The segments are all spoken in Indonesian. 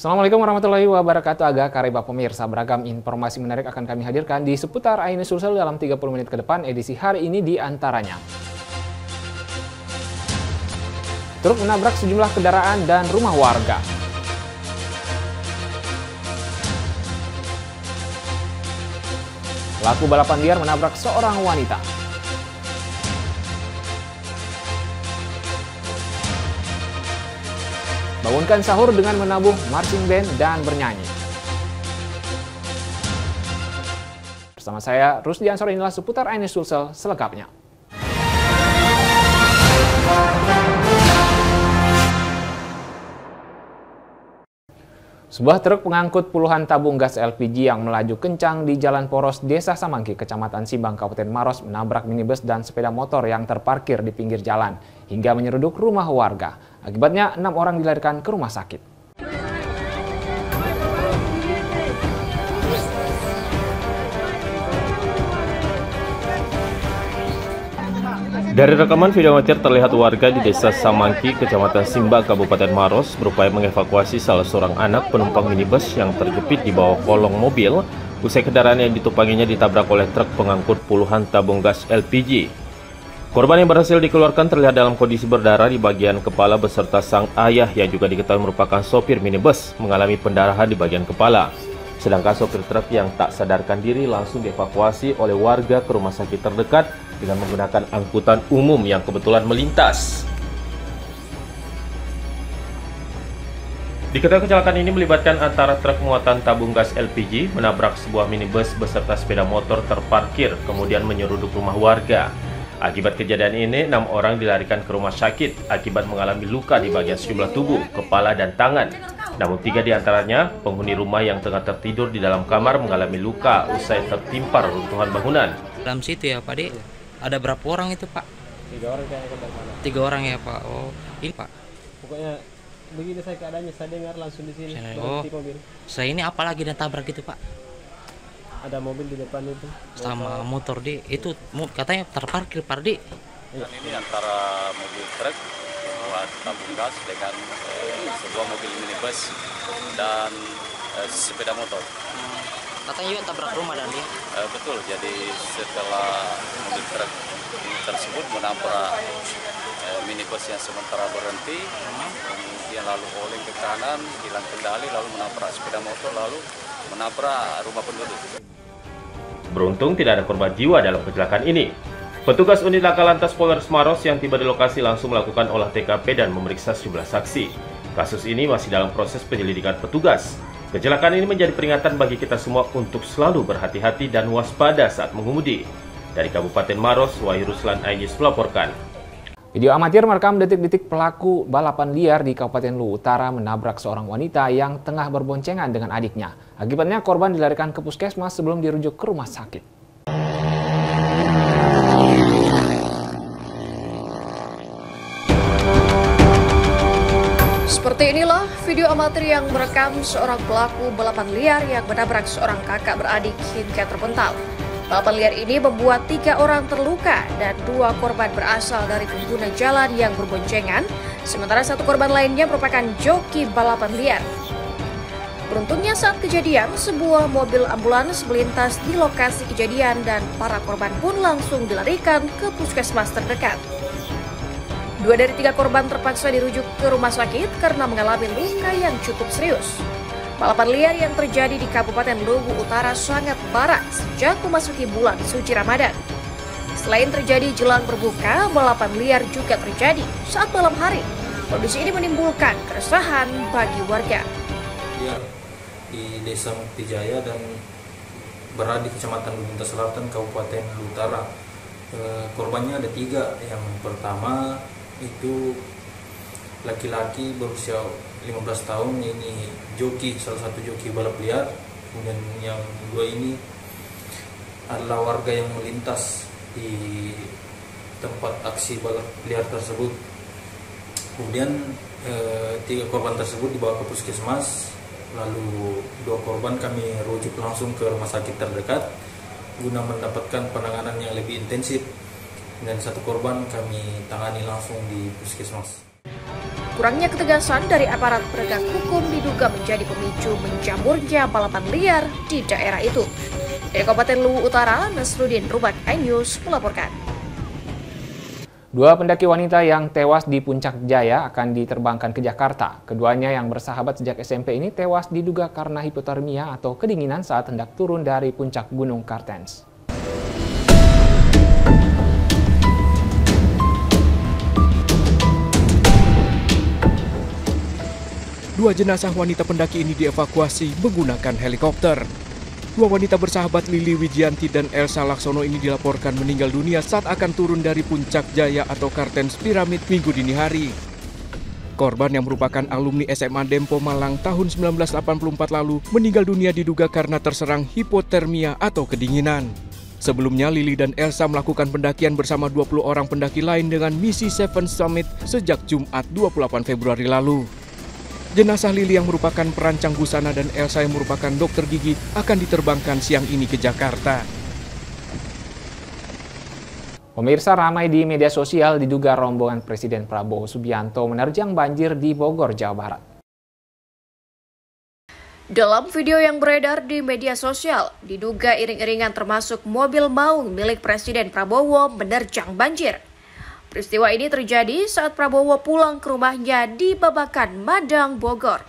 Assalamualaikum warahmatullahi wabarakatuh. Agak kareba pemirsa, beragam informasi menarik akan kami hadirkan di seputar Ainis Sulsel dalam 30 menit ke depan. Edisi hari ini di antaranya: truk menabrak sejumlah kendaraan dan rumah warga. Pelaku balapan liar menabrak seorang wanita. Bangunkan sahur dengan menabuh marching band dan bernyanyi. Bersama saya, Rusdi Ansor, inilah seputar Ainis Sulsel selengkapnya. Sebuah truk pengangkut puluhan tabung gas LPG yang melaju kencang di Jalan Poros, Desa Samangki, Kecamatan Simbang, Kabupaten Maros, menabrak minibus dan sepeda motor yang terparkir di pinggir jalan hingga menyeruduk rumah warga. Akibatnya 6 orang dilarikan ke rumah sakit. Dari rekaman video amatir terlihat warga di Desa Samangki, Kecamatan Simbang, Kabupaten Maros berupaya mengevakuasi salah seorang anak penumpang minibus yang terjepit di bawah kolong mobil usai kendaraan yang ditumpanginya ditabrak oleh truk pengangkut puluhan tabung gas LPG. Korban yang berhasil dikeluarkan terlihat dalam kondisi berdarah di bagian kepala beserta sang ayah yang juga diketahui merupakan sopir minibus mengalami pendarahan di bagian kepala. Sedangkan sopir truk yang tak sadarkan diri langsung dievakuasi oleh warga ke rumah sakit terdekat dengan menggunakan angkutan umum yang kebetulan melintas. Diketahui kecelakaan ini melibatkan antara truk muatan tabung gas LPG menabrak sebuah minibus beserta sepeda motor terparkir kemudian menyeruduk rumah warga. Akibat kejadian ini, 6 orang dilarikan ke rumah sakit akibat mengalami luka di bagian sejumlah tubuh, kepala, dan tangan. Namun 3 diantaranya, penghuni rumah yang tengah tertidur di dalam kamar mengalami luka usai tertimpa reruntuhan bangunan. Dalam situ ya Pak, ada berapa orang itu Pak? 3 orang yang korban mana? 3 orang ya Pak. Oh, ini Pak. Pokoknya begini saya keadaannya, saya dengar langsung di sini. Oh, mobil. saya ini apalagi dan tabrak gitu Pak? Ada mobil di depan itu. Sama motor itu katanya terparkir Pak di. Ini antara mobil truk buat tabung gas dengan sebuah mobil minibus dan sepeda motor. Katanya juga tabrak rumah dan dia. Betul, jadi setelah mobil truk tersebut menabrak minibus yang sementara berhenti, kemudian lalu oleng ke kanan, hilang kendali, lalu menabrak sepeda motor, lalu menabrak rumah penduduk. Beruntung tidak ada korban jiwa dalam kecelakaan ini. Petugas unit laka lantas Polres Maros yang tiba di lokasi langsung melakukan olah TKP dan memeriksa sejumlah saksi. Kasus ini masih dalam proses penyelidikan petugas. Kecelakaan ini menjadi peringatan bagi kita semua untuk selalu berhati-hati dan waspada saat mengemudi. Dari Kabupaten Maros, Wahyu Ruslan Ainis melaporkan. Video amatir merekam detik-detik pelaku balapan liar di Kabupaten Luwu Utara menabrak seorang wanita yang tengah berboncengan dengan adiknya. Akibatnya korban dilarikan ke puskesmas sebelum dirujuk ke rumah sakit. Seperti inilah video amatir yang merekam seorang pelaku balapan liar yang menabrak seorang kakak beradik hingga terpental. Balapan liar ini membuat 3 orang terluka dan 2 korban berasal dari pengguna jalan yang berboncengan, sementara 1 korban lainnya merupakan joki balapan liar. Beruntungnya saat kejadian, sebuah mobil ambulans melintas di lokasi kejadian dan para korban pun langsung dilarikan ke puskesmas terdekat. 2 dari 3 korban terpaksa dirujuk ke rumah sakit karena mengalami luka yang cukup serius. Balapan liar yang terjadi di Kabupaten Luwu Utara sangat marak sejak memasuki bulan suci Ramadan. Selain terjadi jelang berbuka, balapan liar juga terjadi saat malam hari. Kondisi ini menimbulkan keresahan bagi warga. Liar di Desa Mukti Jaya dan berada di Kecamatan Luwu Selatan, Kabupaten Luwu Utara. Korbannya ada 3. Yang pertama itu laki-laki berusia 15 tahun, ini joki, salah satu joki balap liar. Kemudian yang kedua ini adalah warga yang melintas di tempat aksi balap liar tersebut. Kemudian 3 korban tersebut dibawa ke puskesmas, lalu 2 korban kami rujuk langsung ke rumah sakit terdekat guna mendapatkan penanganan yang lebih intensif, dan 1 korban kami tangani langsung di puskesmas. Kurangnya ketegasan dari aparat penegak hukum diduga menjadi pemicu menjamurnya balapan liar di daerah itu. Dari Kabupaten Luwu Utara, Nasruddin Rubak, iNews melaporkan. Dua pendaki wanita yang tewas di Puncak Jaya akan diterbangkan ke Jakarta. Keduanya yang bersahabat sejak SMP ini tewas diduga karena hipotermia atau kedinginan saat hendak turun dari puncak Gunung Kartens. Dua jenazah wanita pendaki ini dievakuasi menggunakan helikopter. Dua wanita bersahabat Lili Wijianti dan Elsa Laksono ini dilaporkan meninggal dunia saat akan turun dari Puncak Jaya atau Kartens Piramid Minggu dini hari. Korban yang merupakan alumni SMA Dempo Malang tahun 1984 lalu meninggal dunia diduga karena terserang hipotermia atau kedinginan. Sebelumnya Lili dan Elsa melakukan pendakian bersama 20 orang pendaki lain dengan misi Seven Summit sejak Jumat 28 Februari lalu. Jenazah Lili yang merupakan perancang busana dan Elsa yang merupakan dokter gigi akan diterbangkan siang ini ke Jakarta. Pemirsa, ramai di media sosial diduga rombongan Presiden Prabowo Subianto menerjang banjir di Bogor, Jawa Barat. Dalam video yang beredar di media sosial, diduga iring-iringan termasuk mobil maung milik Presiden Prabowo menerjang banjir. Peristiwa ini terjadi saat Prabowo pulang ke rumahnya di Babakan, Madang, Bogor.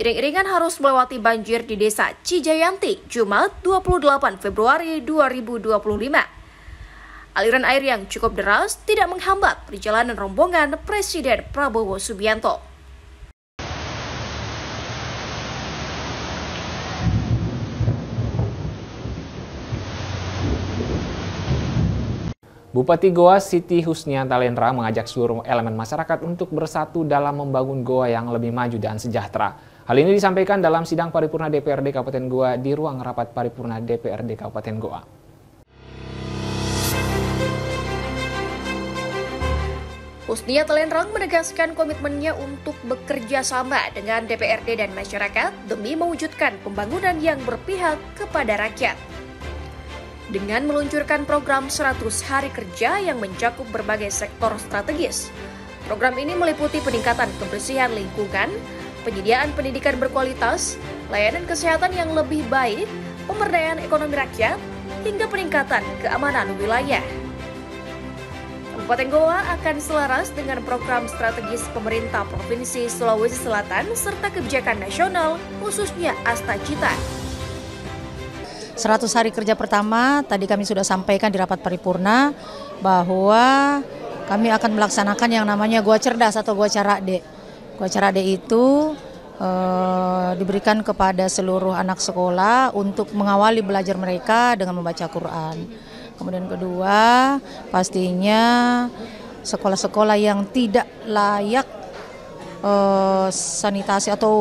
Iring-iringan harus melewati banjir di Desa Cijayanti, Jumat 28 Februari 2025. Aliran air yang cukup deras tidak menghambat perjalanan rombongan Presiden Prabowo Subianto. Bupati Goa Siti Husnia Talendra mengajak seluruh elemen masyarakat untuk bersatu dalam membangun Goa yang lebih maju dan sejahtera. Hal ini disampaikan dalam sidang paripurna DPRD Kabupaten Goa di ruang rapat paripurna DPRD Kabupaten Goa. Husnia Talendra menegaskan komitmennya untuk bekerja sama dengan DPRD dan masyarakat demi mewujudkan pembangunan yang berpihak kepada rakyat. Dengan meluncurkan program 100 hari kerja yang mencakup berbagai sektor strategis. Program ini meliputi peningkatan kebersihan lingkungan, penyediaan pendidikan berkualitas, layanan kesehatan yang lebih baik, pemberdayaan ekonomi rakyat, hingga peningkatan keamanan wilayah. Kabupaten Goa akan selaras dengan program strategis pemerintah Provinsi Sulawesi Selatan serta kebijakan nasional, khususnya Asta Cita. 100 hari kerja pertama, tadi kami sudah sampaikan di rapat paripurna bahwa kami akan melaksanakan yang namanya Goa Cerdas atau Goa Carade. Goa Carade itu diberikan kepada seluruh anak sekolah untuk mengawali belajar mereka dengan membaca Quran. Kemudian kedua, pastinya sekolah-sekolah yang tidak layak sanitasi atau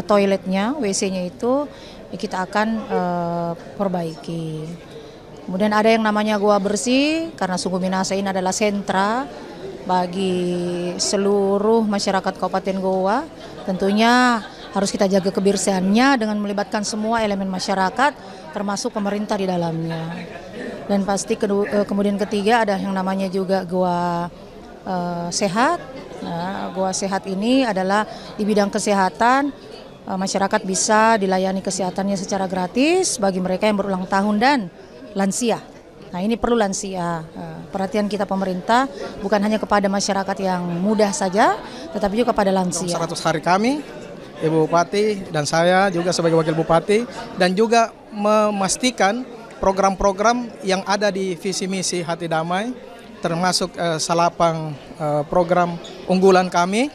toiletnya, WC-nya itu kita akan perbaiki. Kemudian ada yang namanya Goa Bersih, karena Sungguh Minasa ini adalah sentra bagi seluruh masyarakat Kabupaten Goa. Tentunya harus kita jaga kebersihannya dengan melibatkan semua elemen masyarakat, termasuk pemerintah di dalamnya. Dan pasti kemudian ketiga ada yang namanya juga Goa Sehat. Nah, Goa Sehat ini adalah di bidang kesehatan. Masyarakat bisa dilayani kesehatannya secara gratis bagi mereka yang berulang tahun dan lansia. Nah, ini perlu lansia. Perhatian kita pemerintah bukan hanya kepada masyarakat yang muda saja, tetapi juga kepada lansia. 100 hari kami, Ibu Bupati dan saya juga sebagai Wakil Bupati, dan juga memastikan program-program yang ada di visi misi Hati Damai, termasuk salapang program unggulan kami,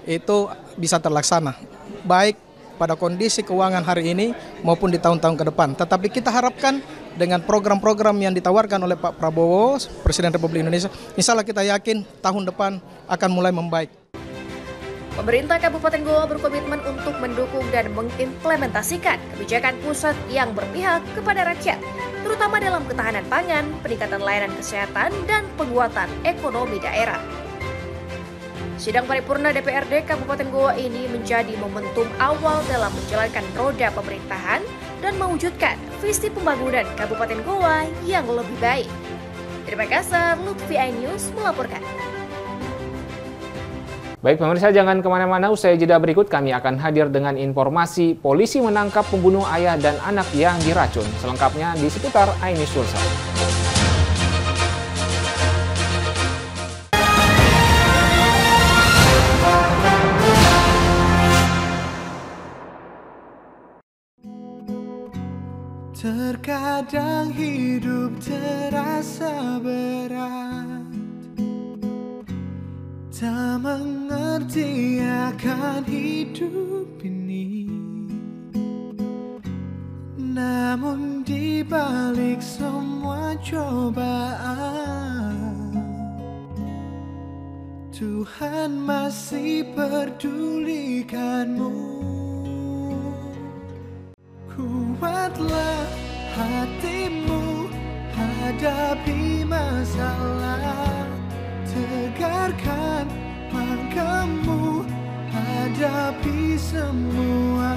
itu bisa terlaksana. Baik pada kondisi keuangan hari ini maupun di tahun-tahun ke depan. Tetapi kita harapkan dengan program-program yang ditawarkan oleh Pak Prabowo, Presiden Republik Indonesia, insya Allah kita yakin tahun depan akan mulai membaik. Pemerintah Kabupaten Goa berkomitmen untuk mendukung dan mengimplementasikan kebijakan pusat yang berpihak kepada rakyat, terutama dalam ketahanan pangan, peningkatan layanan kesehatan, dan penguatan ekonomi daerah. Sidang paripurna DPRD Kabupaten Goa ini menjadi momentum awal dalam menjalankan roda pemerintahan dan mewujudkan visi pembangunan Kabupaten Goa yang lebih baik. Dari Makassar, Lutfi iNews melaporkan. Baik pemirsa, jangan kemana-mana, usai jeda berikut kami akan hadir dengan informasi polisi menangkap pembunuh ayah dan anak yang diracun. Selengkapnya di seputar iNews Sulsel. Terkadang hidup terasa berat, tak mengerti akan hidup ini. Namun di balik semua cobaan, Tuhan masih pedulikanmu. Kuatlah hatimu, hadapi masalah. Tegarkan langkahmu, hadapi semua.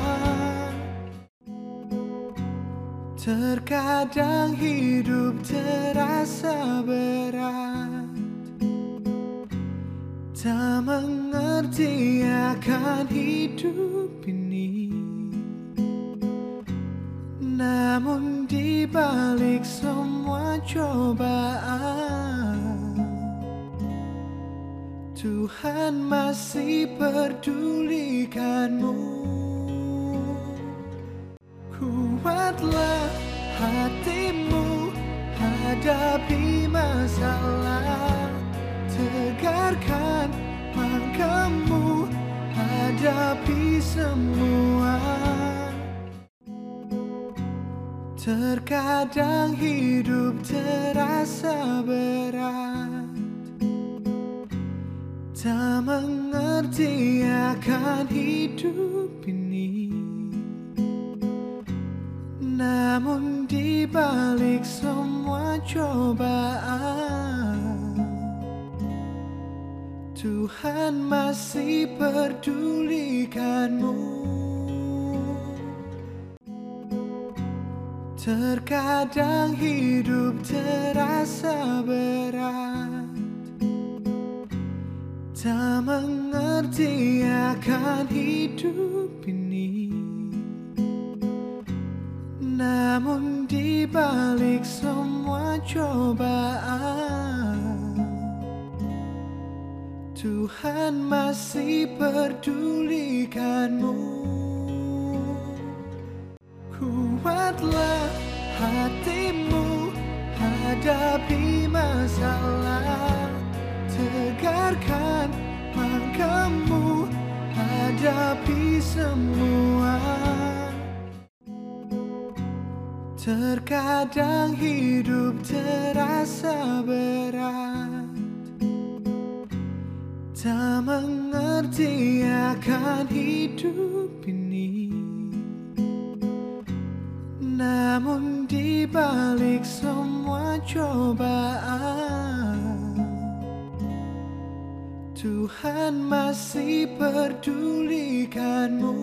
Terkadang hidup terasa berat, tak mengerti akan hidup ini. Namun di balik semua cobaan, Tuhan masih pedulikanmu. Kuatlah hatimu, hadapi masalah. Tegarkan langkahmu, hadapi semua. Terkadang hidup terasa berat, tak mengerti akan hidup ini. Namun di balik semua cobaan, Tuhan masih pedulikanmu. Terkadang hidup terasa berat, tak mengerti akan hidup ini. Namun di balik semua cobaan, Tuhan masih pedulikanmu. Kuatlah hatimu, hadapi masalah. Tegarkan langkahmu, hadapi semua. Terkadang hidup terasa berat, tak mengerti akan hidup ini. Namun di balik semua cobaan, Tuhan masih pedulikanmu.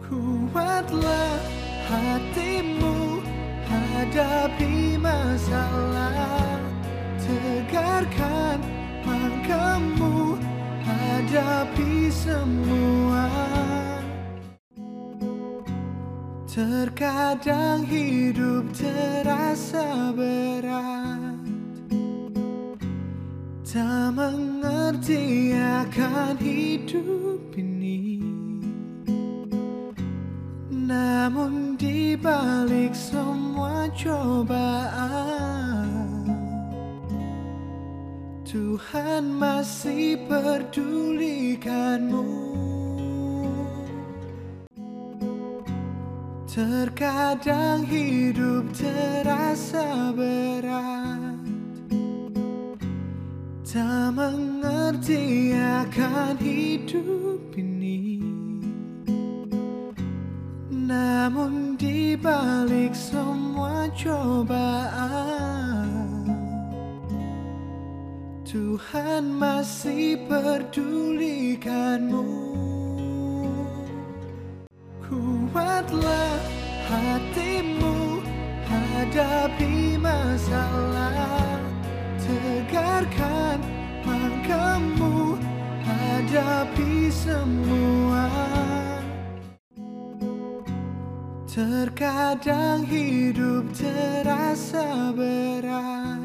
Kuatlah hatimu, hadapi masalah. Tegarkan langkahmu, hadapi semua. Terkadang hidup terasa berat, tak mengerti akan hidup ini. Namun di balik semua cobaan, Tuhan masih pedulikanmu. Terkadang hidup terasa berat, tak mengerti akan hidup ini. Namun di balik semua cobaan, Tuhan masih pedulikanmu. Kuatlah hatimu hadapi masalah, tegarkan langkahmu hadapi semua. Terkadang hidup terasa berat,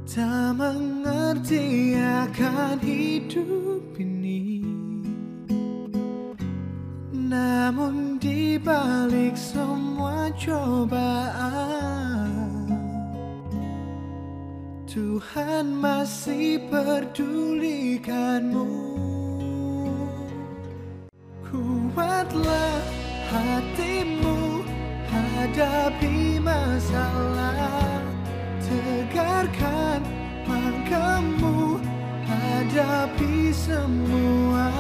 tak mengerti akan hidup ini. Namun di balik semua cobaan, Tuhan masih pedulikanmu. Kuatlah hatimu hadapi masalah, tegarkan langkahmu hadapi semua.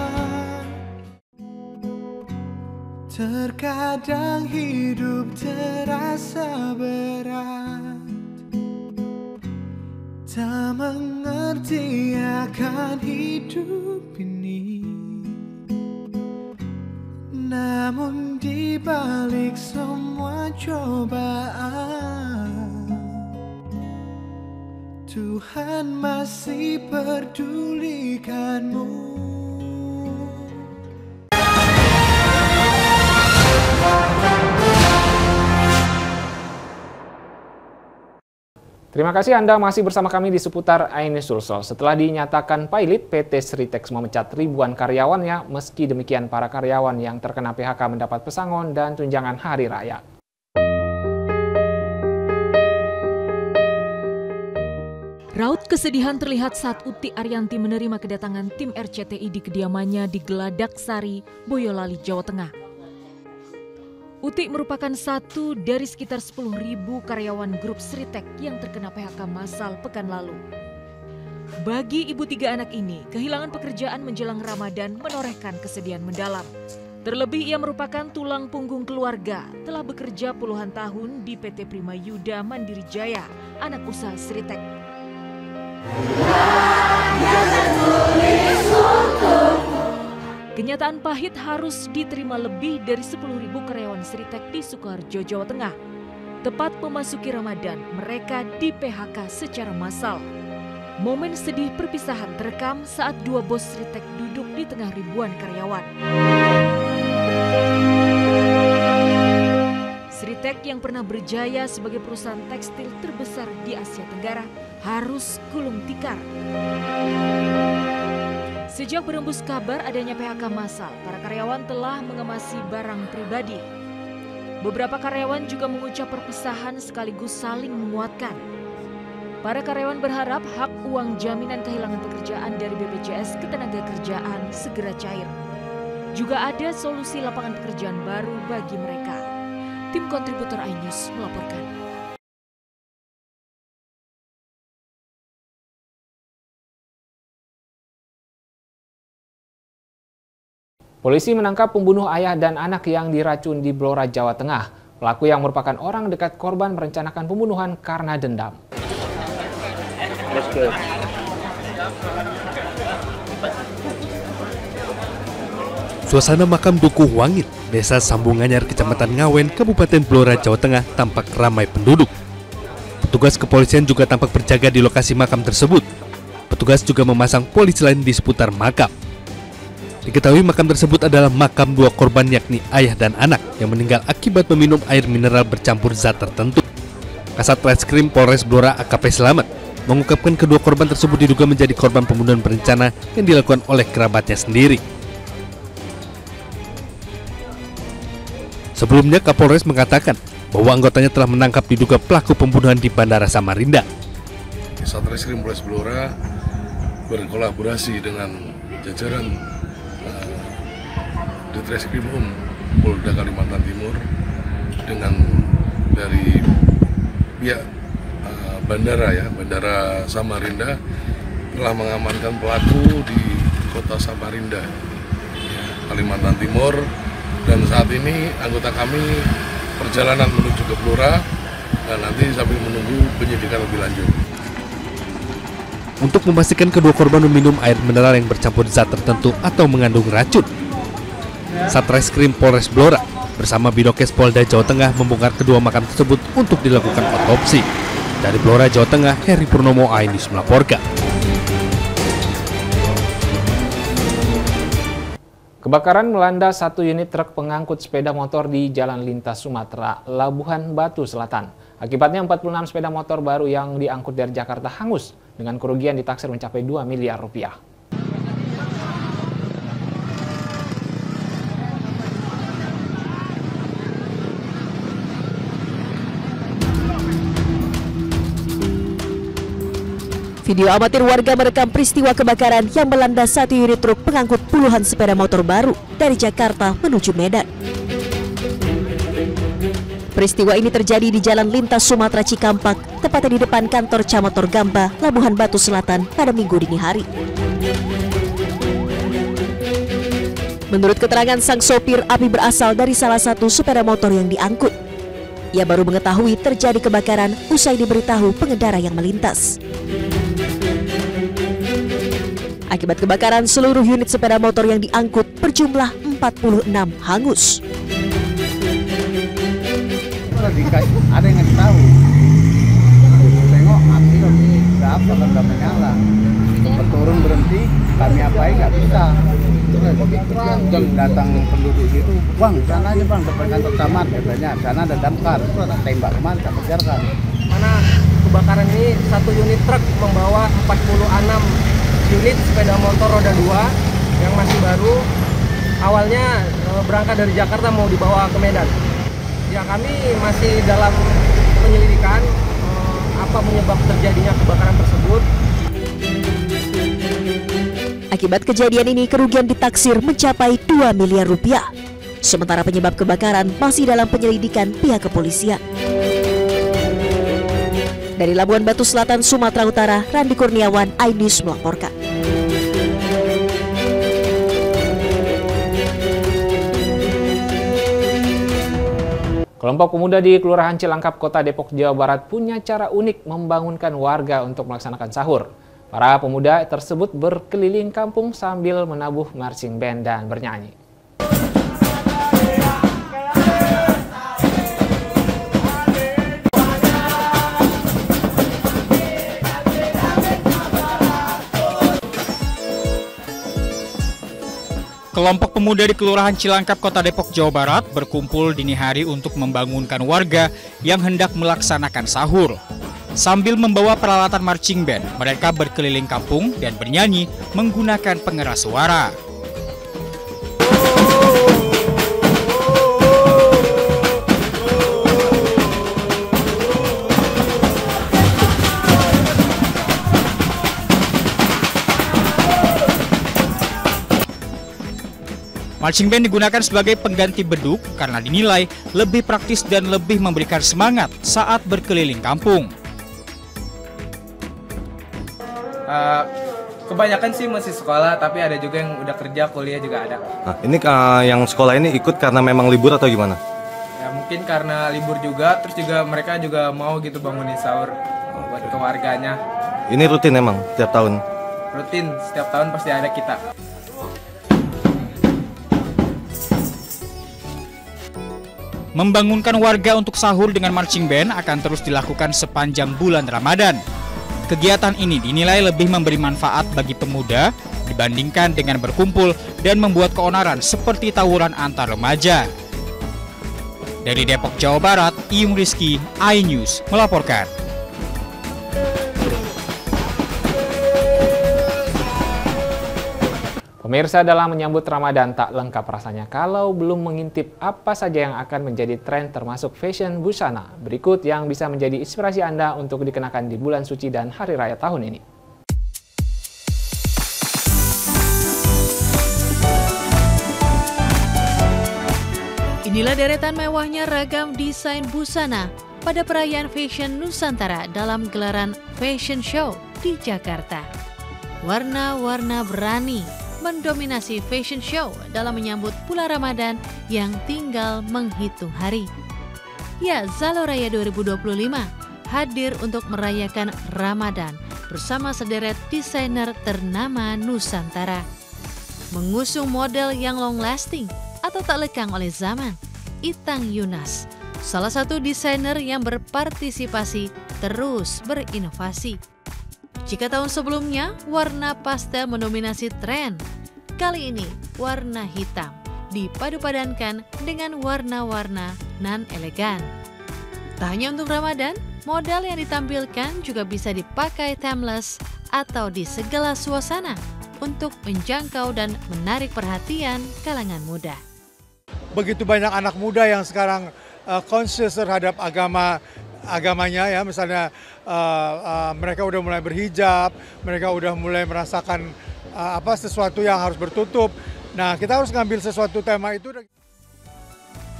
Terkadang hidup terasa berat, tak mengerti akan hidup ini. Namun di balik semua cobaan, Tuhan masih pedulikanmu. Terima kasih Anda masih bersama kami di seputar AINI Sulsel. Setelah dinyatakan pilot, PT Sritex memecat ribuan karyawannya. Meski demikian, para karyawan yang terkena PHK mendapat pesangon dan tunjangan hari raya. Raut kesedihan terlihat saat Uti Ariyanti menerima kedatangan tim RCTI di kediamannya di Geladak Sari, Boyolali, Jawa Tengah. Uti merupakan satu dari sekitar 10.000 karyawan grup Sritex yang terkena PHK massal pekan lalu. Bagi ibu 3 anak ini, kehilangan pekerjaan menjelang Ramadan menorehkan kesedihan mendalam. Terlebih ia merupakan tulang punggung keluarga, telah bekerja puluhan tahun di PT Prima Yuda Mandiri Jaya, anak usaha Sritex. Kenyataan pahit harus diterima lebih dari 10.000 karyawan Sritex di Sukoharjo, Jawa Tengah. Tepat memasuki Ramadan, mereka di PHK secara massal. Momen sedih perpisahan terekam saat 2 bos Sritex duduk di tengah ribuan karyawan. Sritex yang pernah berjaya sebagai perusahaan tekstil terbesar di Asia Tenggara harus gulung tikar. Sejak berembus kabar adanya PHK massal, para karyawan telah mengemasi barang pribadi. Beberapa karyawan juga mengucap perpisahan sekaligus saling menguatkan. Para karyawan berharap hak uang jaminan kehilangan pekerjaan dari BPJS Ketenagakerjaan segera cair. Juga ada solusi lapangan pekerjaan baru bagi mereka. Tim kontributor iNews melaporkan. Polisi menangkap pembunuh ayah dan anak yang diracun di Blora, Jawa Tengah. Pelaku yang merupakan orang dekat korban merencanakan pembunuhan karena dendam. Suasana makam Dukuh Wangit, Desa Sambunganyar, Kecamatan Ngawen, Kabupaten Blora, Jawa Tengah tampak ramai penduduk. Petugas kepolisian juga tampak berjaga di lokasi makam tersebut. Petugas juga memasang polisi lain di seputar makam. Diketahui makam tersebut adalah makam 2 korban yakni ayah dan anak yang meninggal akibat meminum air mineral bercampur zat tertentu. Kasat Reskrim Polres Blora AKP Selamat mengungkapkan kedua korban tersebut diduga menjadi korban pembunuhan berencana yang dilakukan oleh kerabatnya sendiri. Sebelumnya Kapolres mengatakan bahwa anggotanya telah menangkap diduga pelaku pembunuhan di Bandara Samarinda. Satreskrim Polres Blora berkolaborasi dengan jajaran Ditreskrimum Polda Kalimantan Timur dengan dari pihak Bandara Samarinda telah mengamankan pelaku di kota Samarinda, Kalimantan Timur, dan saat ini anggota kami perjalanan menuju ke Blora dan nanti sambil menunggu penyidikan lebih lanjut. untuk memastikan kedua korban meminum air mineral yang bercampur zat tertentu atau mengandung racun. Satreskrim Polres Blora bersama Bidokes Polda Jawa Tengah membongkar kedua makam tersebut untuk dilakukan otopsi. Dari Blora, Jawa Tengah, Heri Purnomo, iNews melaporkan. Kebakaran melanda satu unit truk pengangkut sepeda motor di Jalan Lintas Sumatera, Labuhan Batu Selatan. Akibatnya 46 sepeda motor baru yang diangkut dari Jakarta hangus dengan kerugian ditaksir mencapai 2 miliar rupiah. Video amatir warga merekam peristiwa kebakaran yang melanda satu unit truk pengangkut puluhan sepeda motor baru dari Jakarta menuju Medan. Peristiwa ini terjadi di Jalan Lintas Sumatera Cikampek, tepatnya di depan kantor Camat Torgamba, Labuhan Batu Selatan pada Minggu dini hari. Menurut keterangan sang sopir, api berasal dari salah satu sepeda motor yang diangkut. Ia baru mengetahui terjadi kebakaran usai diberitahu pengendara yang melintas. Akibat kebakaran, seluruh unit sepeda motor yang diangkut berjumlah 46 hangus. Ada yang ngasih tahu. Tengok api berapa kan udah menyala. Turun berhenti, kami apain nggak bisa. Yang datang penduduk itu, bang, sana aja bang, depan kantor camat katanya. Sana ada damkar, itu ada tembak kemana, tak kejarkan. Mana kebakaran ini satu unit truk membawa 46 unit sepeda motor roda 2 yang masih baru, awalnya berangkat dari Jakarta mau dibawa ke Medan. Ya, kami masih dalam penyelidikan apa penyebab terjadinya kebakaran tersebut. Akibat kejadian ini kerugian ditaksir mencapai 2 miliar rupiah. Sementara penyebab kebakaran masih dalam penyelidikan pihak kepolisian. Dari Labuhan Batu Selatan, Sumatera Utara, Randi Kurniawan, iNews melaporkan. Kelompok pemuda di Kelurahan Cilangkap, Kota Depok, Jawa Barat punya cara unik membangunkan warga untuk melaksanakan sahur. Para pemuda tersebut berkeliling kampung sambil menabuh marching band dan bernyanyi. Kelompok pemuda di Kelurahan Cilangkap, Kota Depok, Jawa Barat berkumpul dini hari untuk membangunkan warga yang hendak melaksanakan sahur. Sambil membawa peralatan marching band, mereka berkeliling kampung dan bernyanyi menggunakan pengeras suara. Marching band digunakan sebagai pengganti beduk karena dinilai lebih praktis dan lebih memberikan semangat saat berkeliling kampung. Kebanyakan sih masih sekolah, tapi ada juga yang udah kerja, kuliah juga ada. Nah, ini yang sekolah ini ikut karena memang libur atau gimana? Ya mungkin karena libur juga, terus juga mereka juga mau gitu bangunin sahur buat keluarganya. Ini rutin emang tiap tahun? Rutin, setiap tahun pasti ada kita. Membangunkan warga untuk sahur dengan marching band akan terus dilakukan sepanjang bulan Ramadan. Kegiatan ini dinilai lebih memberi manfaat bagi pemuda dibandingkan dengan berkumpul dan membuat keonaran seperti tawuran antar remaja. Dari Depok, Jawa Barat, Iyung Rizky, iNews melaporkan. Pemirsa, dalam menyambut Ramadan tak lengkap rasanya kalau belum mengintip apa saja yang akan menjadi tren termasuk fashion busana. Berikut yang bisa menjadi inspirasi Anda untuk dikenakan di bulan suci dan hari raya tahun ini. Inilah deretan mewahnya ragam desain busana pada perayaan Fashion Nusantara dalam gelaran Fashion Show di Jakarta. Warna-warna berani mendominasi fashion show dalam menyambut bulan Ramadan yang tinggal menghitung hari. Ya, Zaloraya 2025 hadir untuk merayakan Ramadan bersama sederet desainer ternama Nusantara. Mengusung model yang long lasting atau tak lekang oleh zaman, Itang Yunas, salah satu desainer yang berpartisipasi terus berinovasi. Jika tahun sebelumnya warna pastel mendominasi tren, kali ini warna hitam dipadu-padankan dengan warna-warna non-elegan. Tak hanya untuk Ramadan, model yang ditampilkan juga bisa dipakai timeless atau di segala suasana untuk menjangkau dan menarik perhatian kalangan muda. Begitu banyak anak muda yang sekarang conscious terhadap agamanya ya, misalnya mereka udah mulai berhijab, mereka udah mulai merasakan sesuatu yang harus bertutup. Nah, kita harus ngambil sesuatu tema itu.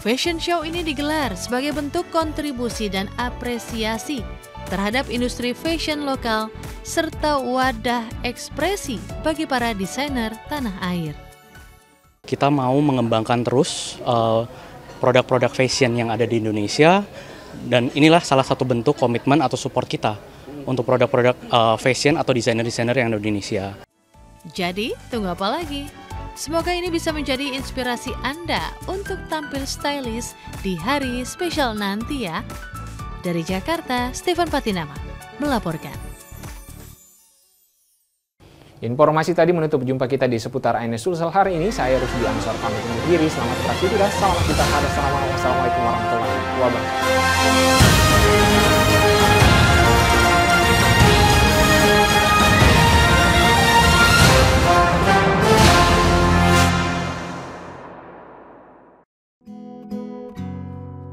Fashion show ini digelar sebagai bentuk kontribusi dan apresiasi terhadap industri fashion lokal serta wadah ekspresi bagi para desainer tanah air. Kita mau mengembangkan terus produk-produk fashion yang ada di Indonesia, dan inilah salah satu bentuk komitmen atau support kita untuk produk-produk fashion atau desainer-desainer yang ada di Indonesia. Jadi, tunggu apa lagi? Semoga ini bisa menjadi inspirasi Anda untuk tampil stylish di hari spesial nanti ya. Dari Jakarta, Stefan Patinama melaporkan. Informasi tadi menutup jumpa kita di seputar ANS Sulsel hari ini. Saya Rusdi Ansor pamit undur diri. Selamat beraktivitas. Salam kita. Assalamualaikum warahmatullahi wabarakatuh.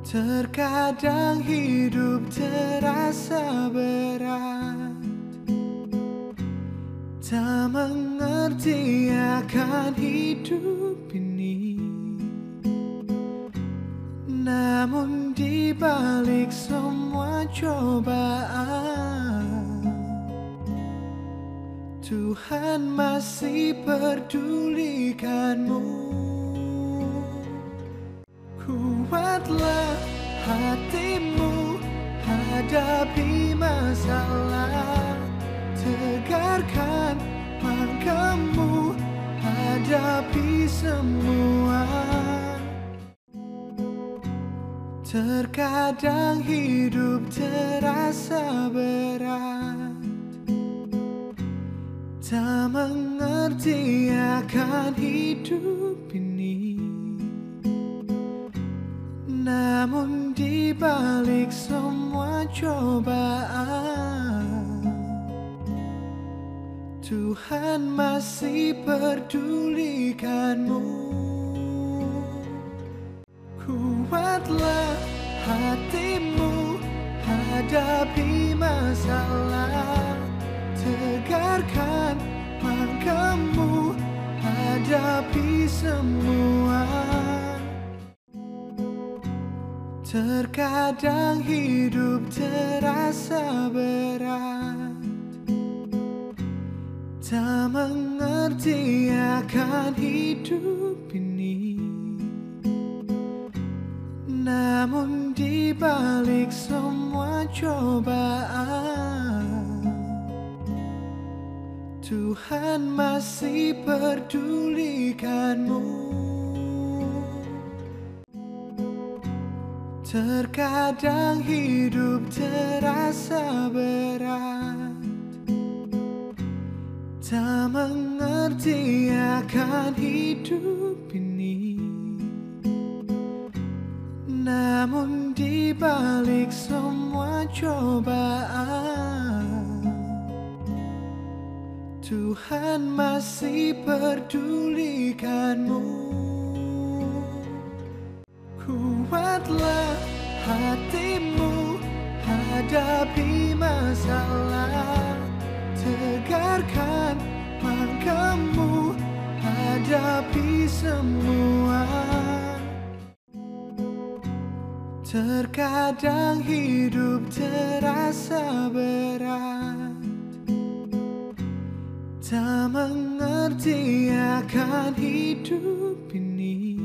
Terkadang hidup terasa berat, tak mengerti akan hidup ini. Namun di balik semua cobaan, Tuhan masih pedulikanmu. Kuatlah hatimu, hadapi masalah. Tegarkan langkahmu, hadapi semua. Terkadang hidup terasa berat, tak mengerti akan hidup ini. Namun di balik semua cobaan, Tuhan masih pedulikanmu. Kuatlah hatimu, hadapi masalah. Tegarkan langkahmu, hadapi semua. Terkadang hidup terasa berat, tak mengerti akan hidup ini. Namun di balik semua cobaan, Tuhan masih pedulikanmu. Terkadang hidup terasa berat, tak mengerti akan hidup ini. Namun di balik semua cobaan, Tuhan masih pedulikanmu. Kuatlah hatimu, hadapi masalah. Tegarkan langkahmu, hadapi semua. Terkadang hidup terasa berat, tak mengerti akan hidup ini.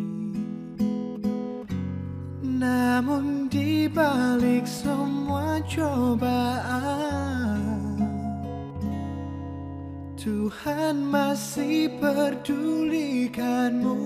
Namun di balik semua cobaan, Tuhan masih pedulikanmu.